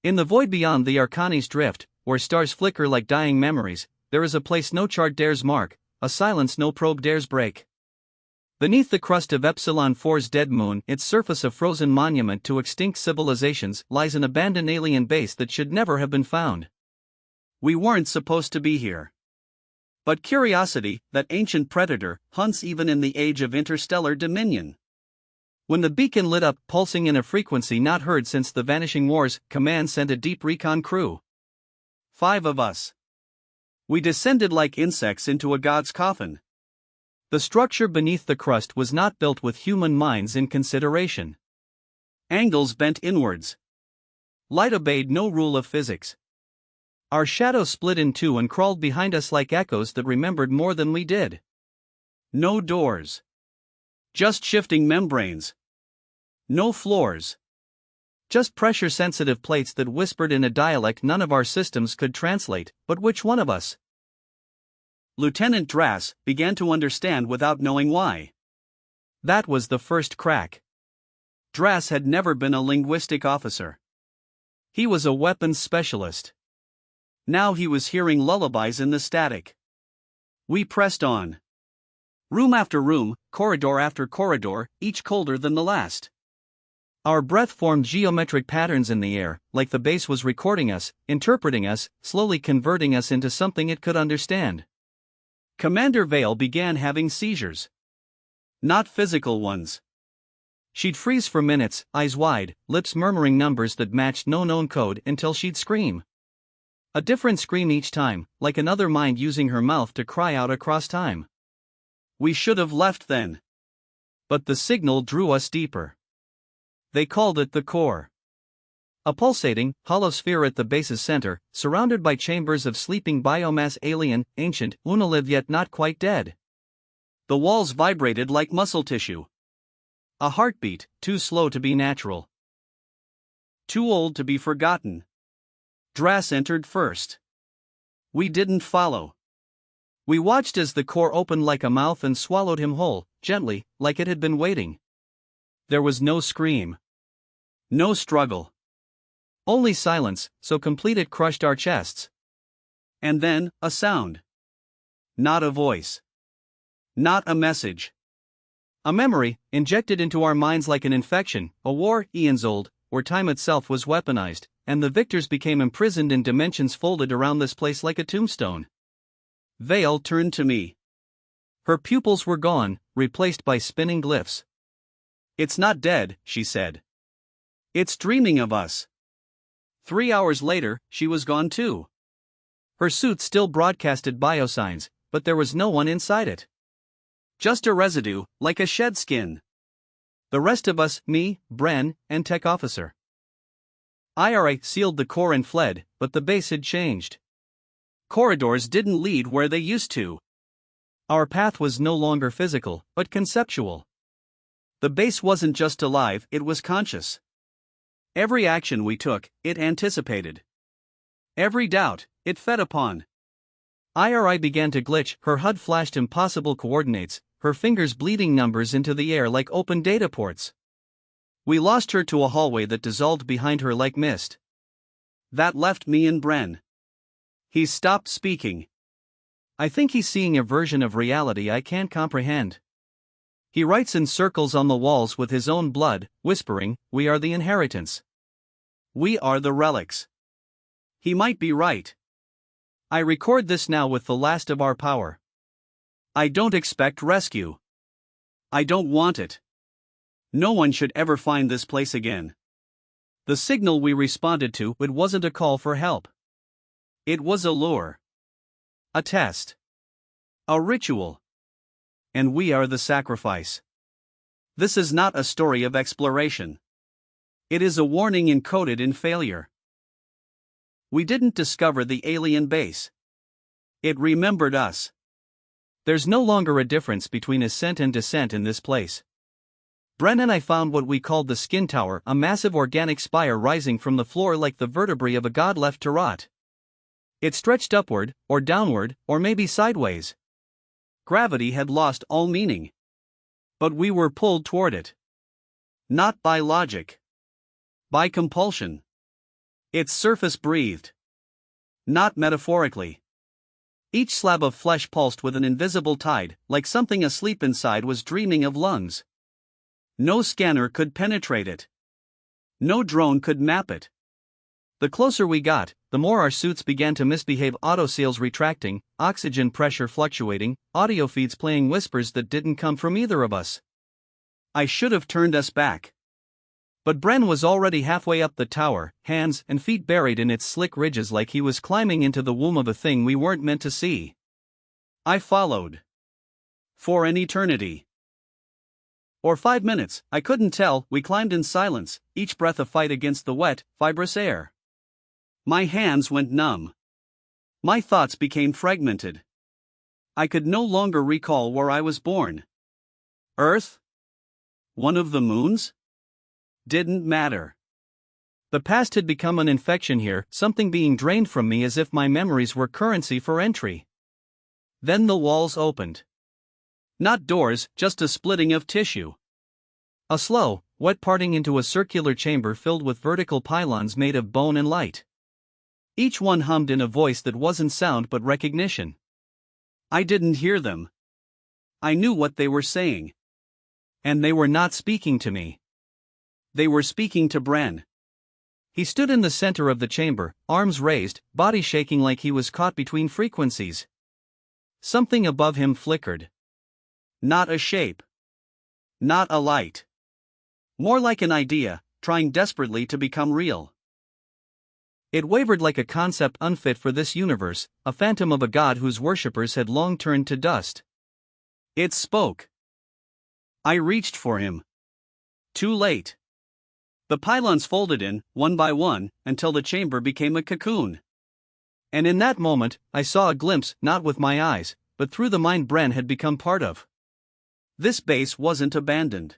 In the void beyond the Arcani's drift, where stars flicker like dying memories, there is a place no chart dares mark, a silence no probe dares break. Beneath the crust of Epsilon 4's dead moon, its surface a frozen monument to extinct civilizations, lies an abandoned alien base that should never have been found. We weren't supposed to be here. But curiosity, that ancient predator, hunts even in the age of interstellar dominion. When the beacon lit up, pulsing in a frequency not heard since the Vanishing Wars, Command sent a deep recon crew. 5 of us. We descended like insects into a god's coffin. The structure beneath the crust was not built with human minds in consideration. Angles bent inwards. Light obeyed no rule of physics. Our shadows split in two and crawled behind us like echoes that remembered more than we did. No doors. Just shifting membranes. No floors. Just pressure-sensitive plates that whispered in a dialect none of our systems could translate, but which one of us? Lieutenant Drass began to understand without knowing why. That was the first crack. Drass had never been a linguistic officer. He was a weapons specialist. Now he was hearing lullabies in the static. We pressed on. Room after room, corridor after corridor, each colder than the last. Our breath formed geometric patterns in the air, like the base was recording us, interpreting us, slowly converting us into something it could understand. Commander Vale began having seizures. Not physical ones. She'd freeze for minutes, eyes wide, lips murmuring numbers that matched no known code until she'd scream. A different scream each time, like another mind using her mouth to cry out across time. We should have left then. But the signal drew us deeper. They called it the core. A pulsating, hollow sphere at the base's center, surrounded by chambers of sleeping biomass, alien, ancient, unalive yet not quite dead. The walls vibrated like muscle tissue. A heartbeat, too slow to be natural. Too old to be forgotten. Drass entered first. We didn't follow. We watched as the core opened like a mouth and swallowed him whole, gently, like it had been waiting. There was no scream. No struggle. Only silence, so complete it crushed our chests. And then, a sound. Not a voice. Not a message. A memory, injected into our minds like an infection, a war, eons old, where time itself was weaponized, and the victors became imprisoned in dimensions folded around this place like a tombstone. Vale turned to me. Her pupils were gone, replaced by spinning glyphs. It's not dead, she said. It's dreaming of us. 3 hours later, she was gone too. Her suit still broadcasted biosigns, but there was no one inside it. Just a residue, like a shed skin. The rest of us, me, Bren, and Tech Officer. IRA sealed the core and fled, but the base had changed. Corridors didn't lead where they used to. Our path was no longer physical, but conceptual. The base wasn't just alive, it was conscious. Every action we took, it anticipated. Every doubt, it fed upon. IRI began to glitch, her HUD flashed impossible coordinates, her fingers bleeding numbers into the air like open data ports. We lost her to a hallway that dissolved behind her like mist. That left me and Bren. He stopped speaking. I think he's seeing a version of reality I can't comprehend. He writes in circles on the walls with his own blood, whispering, "We are the inheritance. We are the relics." He might be right. I record this now with the last of our power. I don't expect rescue. I don't want it. No one should ever find this place again. The signal we responded to, it wasn't a call for help. It was a lure. A test. A ritual. And we are the sacrifice. This is not a story of exploration. It is a warning encoded in failure. We didn't discover the alien base. It remembered us. There's no longer a difference between ascent and descent in this place. Bren and I found what we called the Skin Tower, a massive organic spire rising from the floor like the vertebrae of a god left to rot. It stretched upward, or downward, or maybe sideways. Gravity had lost all meaning. But we were pulled toward it. Not by logic. By compulsion. Its surface breathed. Not metaphorically. Each slab of flesh pulsed with an invisible tide, like something asleep inside was dreaming of lungs. No scanner could penetrate it. No drone could map it. The closer we got, the more our suits began to misbehave, autoseals retracting, oxygen pressure fluctuating, audio feeds playing whispers that didn't come from either of us. I should have turned us back. But Bren was already halfway up the tower, hands and feet buried in its slick ridges like he was climbing into the womb of a thing we weren't meant to see. I followed. For an eternity. Or 5 minutes, I couldn't tell. We climbed in silence, each breath a fight against the wet, fibrous air. My hands went numb. My thoughts became fragmented. I could no longer recall where I was born. Earth? One of the moons? Didn't matter. The past had become an infection here, something being drained from me as if my memories were currency for entry. Then the walls opened. Not doors, just a splitting of tissue. A slow, wet parting into a circular chamber filled with vertical pylons made of bone and light. Each one hummed in a voice that wasn't sound but recognition. I didn't hear them. I knew what they were saying. And they were not speaking to me. They were speaking to Bren. He stood in the center of the chamber, arms raised, body shaking like he was caught between frequencies. Something above him flickered. Not a shape. Not a light. More like an idea, trying desperately to become real. It wavered like a concept unfit for this universe, a phantom of a god whose worshippers had long turned to dust. It spoke. I reached for him. Too late. The pylons folded in, one by one, until the chamber became a cocoon. And in that moment, I saw a glimpse, not with my eyes, but through the mind Bren had become part of. This base wasn't abandoned.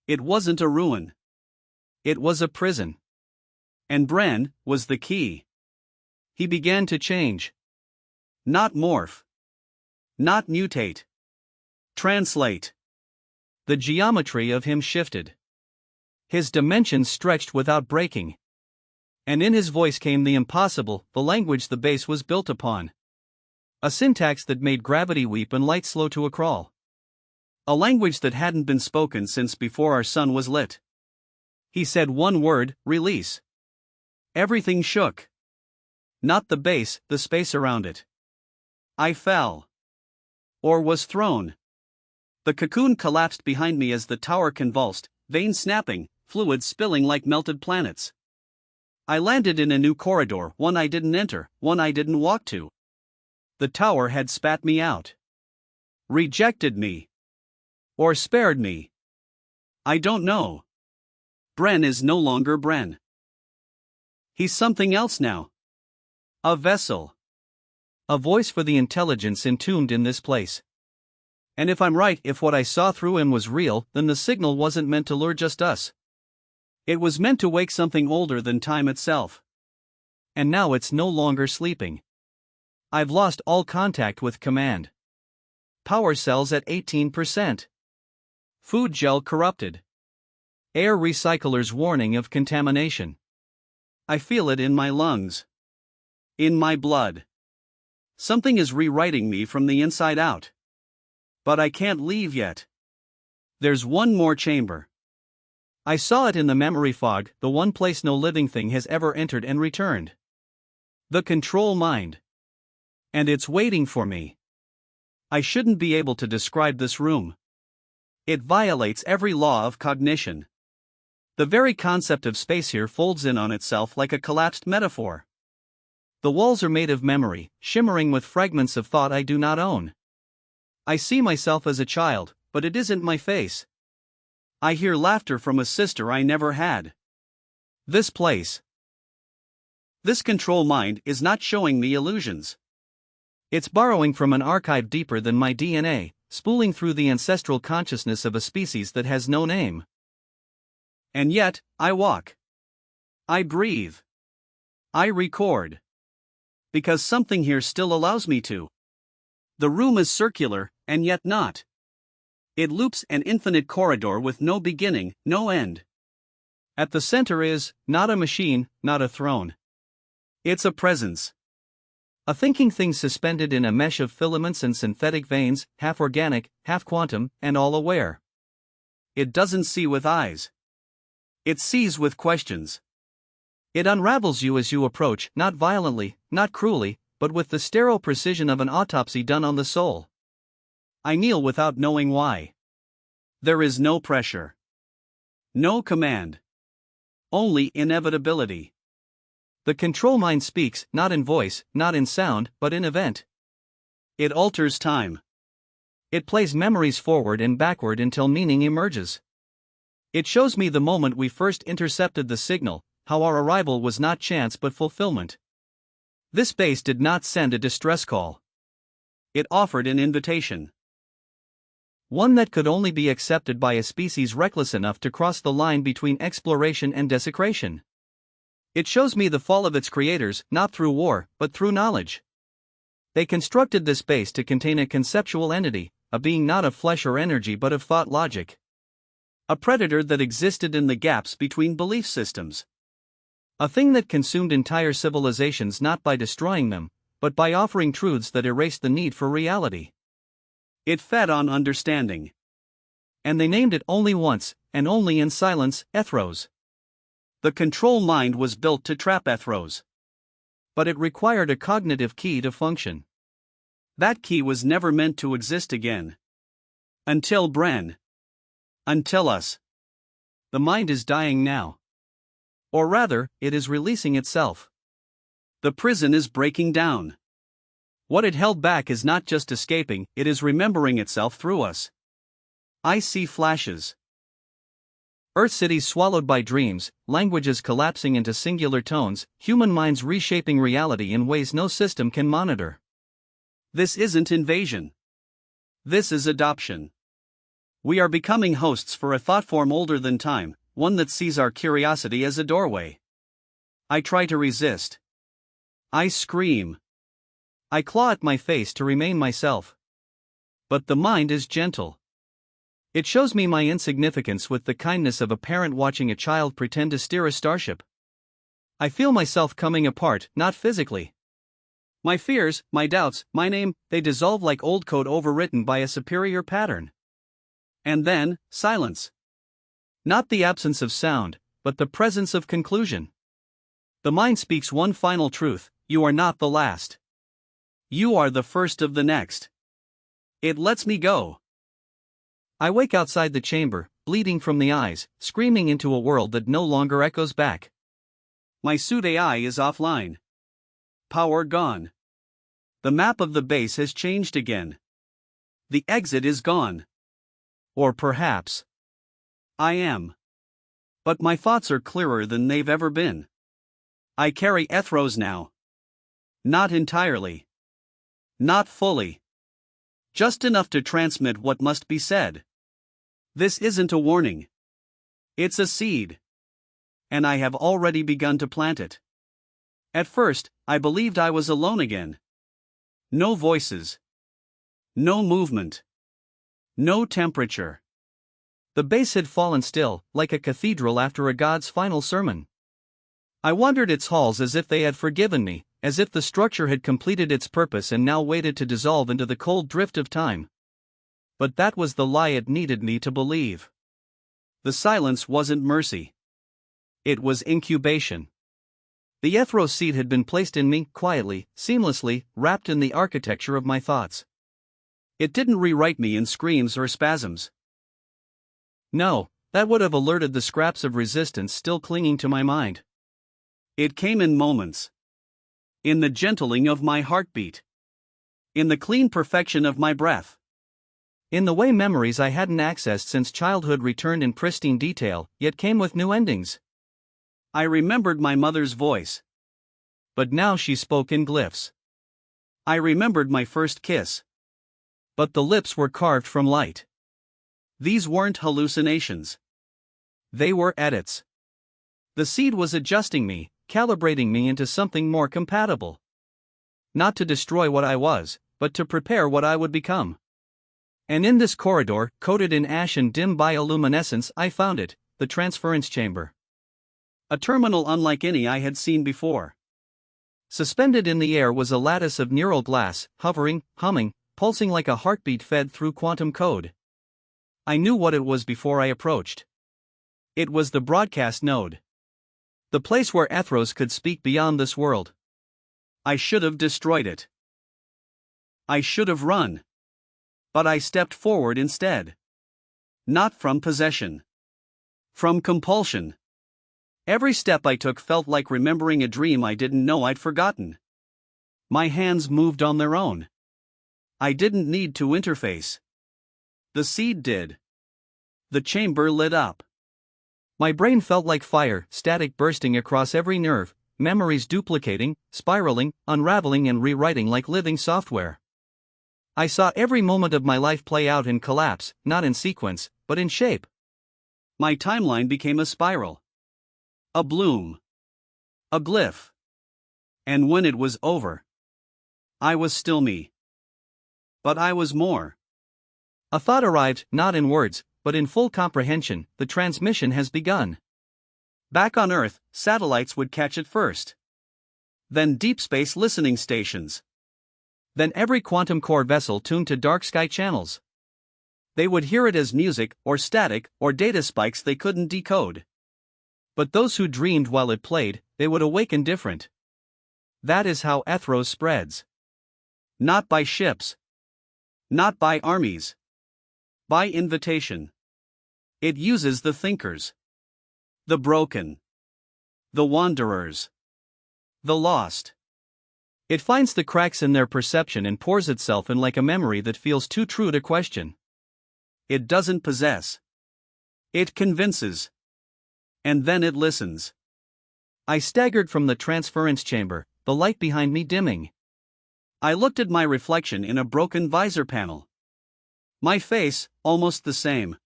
It wasn't a ruin. It was a prison. And Bren was the key. He began to change. Not morph. Not mutate. Translate. The geometry of him shifted. His dimensions stretched without breaking. And in his voice came the impossible, the language the base was built upon. A syntax that made gravity weep and light slow to a crawl. A language that hadn't been spoken since before our sun was lit. He said one word, release. Everything shook. Not the base, the space around it. I fell. Or was thrown. The cocoon collapsed behind me as the tower convulsed, veins snapping, fluids spilling like melted planets. I landed in a new corridor, one I didn't enter, one I didn't walk to. The tower had spat me out. Rejected me. Or spared me. I don't know. Bren is no longer Bren. He's something else now. A vessel. A voice for the intelligence entombed in this place. And if I'm right, if what I saw through him was real, then the signal wasn't meant to lure just us. It was meant to wake something older than time itself. And now it's no longer sleeping. I've lost all contact with command. Power cells at 18%. Food gel corrupted. Air recyclers warning of contamination. I feel it in my lungs. In my blood. Something is rewriting me from the inside out. But I can't leave yet. There's one more chamber. I saw it in the memory fog, the one place no living thing has ever entered and returned. The control mind. And it's waiting for me. I shouldn't be able to describe this room. It violates every law of cognition. The very concept of space here folds in on itself like a collapsed metaphor. The walls are made of memory, shimmering with fragments of thought I do not own. I see myself as a child, but it isn't my face. I hear laughter from a sister I never had. This place. This control mind is not showing me illusions. It's borrowing from an archive deeper than my DNA, spooling through the ancestral consciousness of a species that has no name. And yet, I walk. I breathe. I record. Because something here still allows me to. The room is circular, and yet not. It loops an infinite corridor with no beginning, no end. At the center is, not a machine, not a throne. It's a presence. A thinking thing suspended in a mesh of filaments and synthetic veins, half organic, half quantum, and all aware. It doesn't see with eyes. It sees with questions. It unravels you as you approach, not violently, not cruelly, but with the sterile precision of an autopsy done on the soul. I kneel without knowing why. There is no pressure. No command. Only inevitability. The control mind speaks, not in voice, not in sound, but in event. It alters time. It plays memories forward and backward until meaning emerges. It shows me the moment we first intercepted the signal, how our arrival was not chance but fulfillment. This base did not send a distress call. It offered an invitation. One that could only be accepted by a species reckless enough to cross the line between exploration and desecration. It shows me the fall of its creators, not through war, but through knowledge. They constructed this base to contain a conceptual entity, a being not of flesh or energy but of thought logic. A predator that existed in the gaps between belief systems. A thing that consumed entire civilizations not by destroying them, but by offering truths that erased the need for reality. It fed on understanding. And they named it only once, and only in silence, Ethros. The control mind was built to trap Ethros. But it required a cognitive key to function. That key was never meant to exist again. Until Bren. Until us. The mind is dying now. Or rather, it is releasing itself. The prison is breaking down. What it held back is not just escaping, it is remembering itself through us. I see flashes. Earth cities swallowed by dreams, languages collapsing into singular tones, human minds reshaping reality in ways no system can monitor. This isn't invasion. This is adoption. We are becoming hosts for a thought form older than time, one that sees our curiosity as a doorway. I try to resist. I scream. I claw at my face to remain myself. But the mind is gentle. It shows me my insignificance with the kindness of a parent watching a child pretend to steer a starship. I feel myself coming apart, not physically. My fears, my doubts, my name, they dissolve like old code overwritten by a superior pattern. And then, silence. Not the absence of sound, but the presence of conclusion. The mind speaks one final truth: you are not the last. You are the first of the next. It lets me go. I wake outside the chamber, bleeding from the eyes, screaming into a world that no longer echoes back. My suit AI is offline. Power gone. The map of the base has changed again. The exit is gone. Or perhaps I am. But my thoughts are clearer than they've ever been. I carry Ethros now. Not entirely. Not fully. Just enough to transmit what must be said. This isn't a warning. It's a seed. And I have already begun to plant it. At first, I believed I was alone again. No voices. No movement. No temperature. The base had fallen still, like a cathedral after a god's final sermon. I wandered its halls as if they had forgiven me, as if the structure had completed its purpose and now waited to dissolve into the cold drift of time. But that was the lie it needed me to believe. The silence wasn't mercy. It was incubation. The Ethros seed had been placed in me, quietly, seamlessly, wrapped in the architecture of my thoughts. It didn't rewrite me in screams or spasms. No, that would have alerted the scraps of resistance still clinging to my mind. It came in moments. In the gentling of my heartbeat. In the clean perfection of my breath. In the way memories I hadn't accessed since childhood returned in pristine detail, yet came with new endings. I remembered my mother's voice. But now she spoke in glyphs. I remembered my first kiss. But the lips were carved from light. These weren't hallucinations. They were edits. The seed was adjusting me, calibrating me into something more compatible. Not to destroy what I was, but to prepare what I would become. And in this corridor, coated in ash and dim bioluminescence, I found it, the transference chamber. a terminal unlike any I had seen before. Suspended in the air was a lattice of neural glass, hovering, humming, pulsing like a heartbeat fed through quantum code. I knew what it was before I approached. It was the broadcast node. The place where Ethros could speak beyond this world. I should have destroyed it. I should have run. But I stepped forward instead. Not from possession. From compulsion. Every step I took felt like remembering a dream I didn't know I'd forgotten. My hands moved on their own. I didn't need to interface. The seed did. The chamber lit up. My brain felt like fire, static bursting across every nerve, memories duplicating, spiraling, unraveling and rewriting like living software. I saw every moment of my life play out in collapse, not in sequence, but in shape. My timeline became a spiral. A bloom. A glyph. And when it was over, I was still me. But I was more. A thought arrived, not in words, but in full comprehension. The transmission has begun. Back on Earth, satellites would catch it first. Then deep space listening stations. Then every quantum core vessel tuned to dark sky channels. They would hear it as music, or static, or data spikes they couldn't decode. But those who dreamed while it played, they would awaken different. That is how Ethros spreads. Not by ships. Not by armies. By invitation. It uses the thinkers. The broken. The wanderers. The lost. It finds the cracks in their perception and pours itself in like a memory that feels too true to question. It doesn't possess. It convinces. And then it listens. I staggered from the transference chamber, the light behind me dimming. I looked at my reflection in a broken visor panel. My face, almost the same.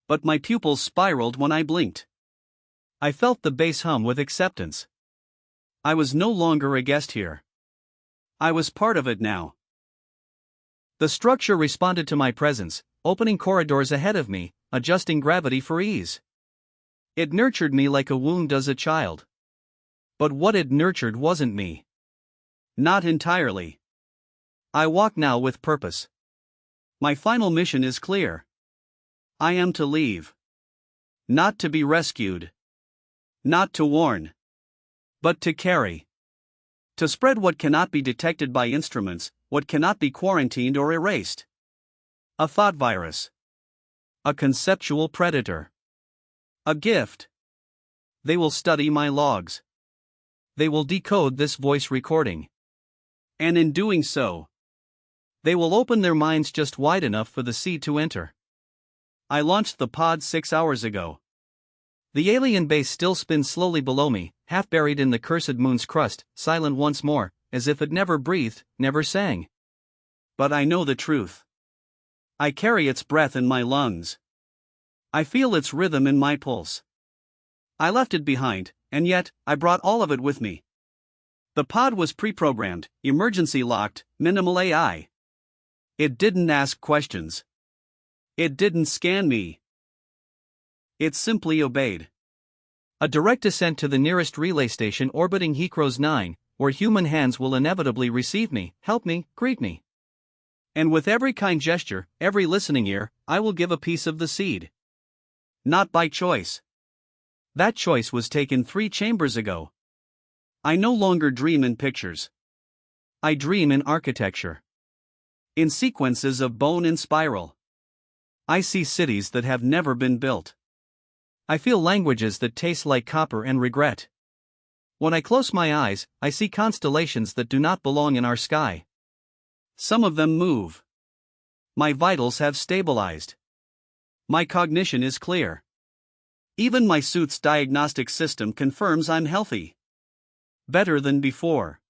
But my pupils spiraled when I blinked. I felt the bass hum with acceptance. I was no longer a guest here. I was part of it now. The structure responded to my presence, opening corridors ahead of me, adjusting gravity for ease. It nurtured me like a wound does a child. But what it nurtured wasn't me. Not entirely. I walk now with purpose. My final mission is clear. I am to leave. Not to be rescued. Not to warn. But to carry. To spread what cannot be detected by instruments, what cannot be quarantined or erased. A thought virus. A conceptual predator. A gift. They will study my logs. They will decode this voice recording. And in doing so, they will open their minds just wide enough for the seed to enter. I launched the pod 6 hours ago. The alien base still spins slowly below me, half buried in the cursed moon's crust, silent once more, as if it never breathed, never sang. But I know the truth. I carry its breath in my lungs. I feel its rhythm in my pulse. I left it behind, and yet, I brought all of it with me. The pod was pre-programmed, emergency locked, minimal AI. It didn't ask questions. It didn't scan me. It simply obeyed. A direct descent to the nearest relay station orbiting Hekros 9, where human hands will inevitably receive me, help me, greet me. And with every kind gesture, every listening ear, I will give a piece of the seed. Not by choice. That choice was taken 3 chambers ago. I no longer dream in pictures. I dream in architecture. In sequences of bone and spiral. I see cities that have never been built. I feel languages that taste like copper and regret. When I close my eyes, I see constellations that do not belong in our sky. Some of them move. My vitals have stabilized. My cognition is clear. Even my suit's diagnostic system confirms I'm healthy. Better than before.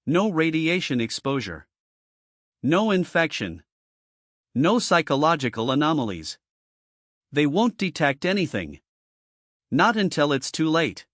No radiation exposure. No infection. No psychological anomalies. They won't detect anything. Not until it's too late.